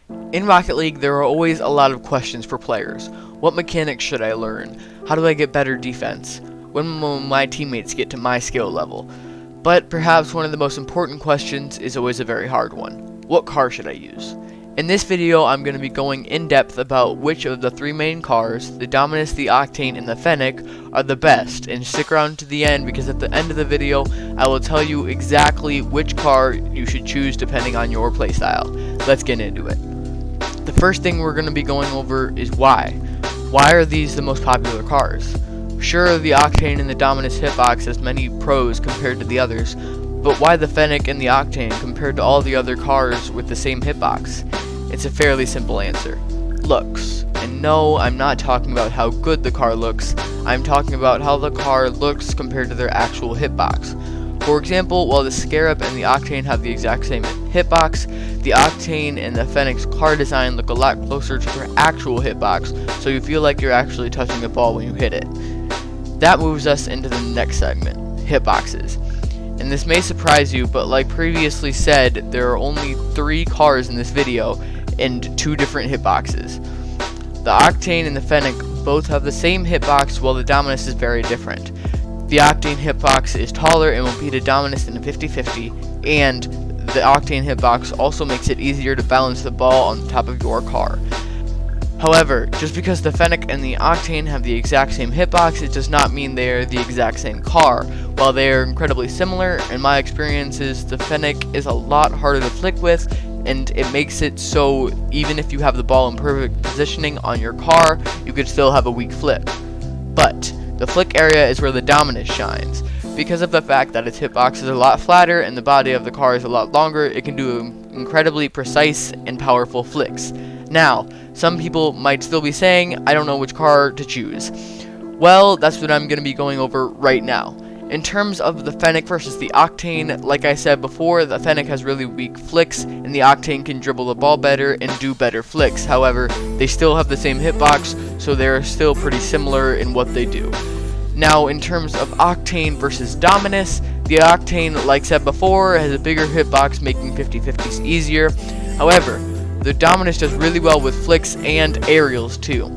In Rocket League, there are always a lot of questions for players. What mechanics should I learn? How do I get better defense? When will my teammates get to my skill level? But perhaps one of the most important questions is always a very hard one. What car should I use? In this video, I'm going to be going in depth about which of the three main cars, the Dominus, the Octane, and the Fennec, are the best, and stick around to the end because at the end of the video, I will tell you exactly which car you should choose depending on your playstyle. Let's get into it. The first thing we're going to be going over is why. Why are these the most popular cars? Sure, the Octane and the Dominus hitbox has many pros compared to the others, but why the Fennec and the Octane compared to all the other cars with the same hitbox? It's a fairly simple answer. Looks. And no, I'm not talking about how good the car looks, I'm talking about how the car looks compared to their actual hitbox. For example, while the Scarab and the Octane have the exact same hitbox, the Octane and the Fennec's car design look a lot closer to their actual hitbox, so you feel like you're actually touching the ball when you hit it. That moves us into the next segment, hitboxes. And this may surprise you, but like previously said, there are only 3 cars in this video and 2 different hitboxes. The Octane and the Fennec both have the same hitbox, while the Dominus is very different. The Octane hitbox is taller and will beat a Dominus in a 50-50, and the Octane hitbox also makes it easier to balance the ball on the top of your car. However, just because the Fennec and the Octane have the exact same hitbox, it does not mean they are the exact same car. While they are incredibly similar, in my experiences, the Fennec is a lot harder to flick with, and it makes it so even if you have the ball in perfect positioning on your car, you could still have a weak flick. But the flick area is where the Dominus shines. Because of the fact that its hitbox is a lot flatter and the body of the car is a lot longer, it can do incredibly precise and powerful flicks. Now, some people might still be saying, I don't know which car to choose. Well, that's what I'm going to be going over right now. In terms of the Fennec versus the Octane, like I said before, the Fennec has really weak flicks, and the Octane can dribble the ball better and do better flicks. However, they still have the same hitbox, so they're still pretty similar in what they do. Now, in terms of Octane versus Dominus, the Octane, like said before, has a bigger hitbox, making 50-50s easier. However, the Dominus does really well with flicks and aerials too.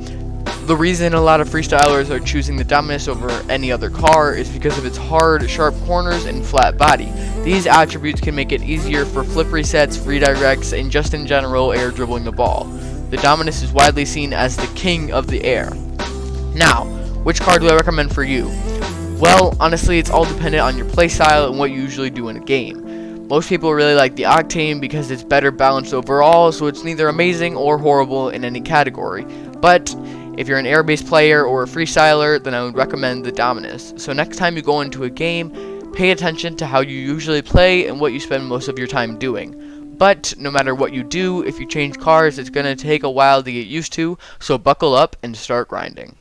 The reason a lot of freestylers are choosing the Dominus over any other car is because of its hard, sharp corners and flat body. These attributes can make it easier for flip resets, redirects, and just in general air dribbling the ball. The Dominus is widely seen as the king of the air. Now, which car do I recommend for you? Well, honestly, it's all dependent on your playstyle and what you usually do in a game. Most people really like the Octane because it's better balanced overall, so it's neither amazing or horrible in any category. But if you're an air-based player or a freestyler, then I would recommend the Dominus. So next time you go into a game, pay attention to how you usually play and what you spend most of your time doing. But no matter what you do, if you change cars, it's going to take a while to get used to, so buckle up and start grinding.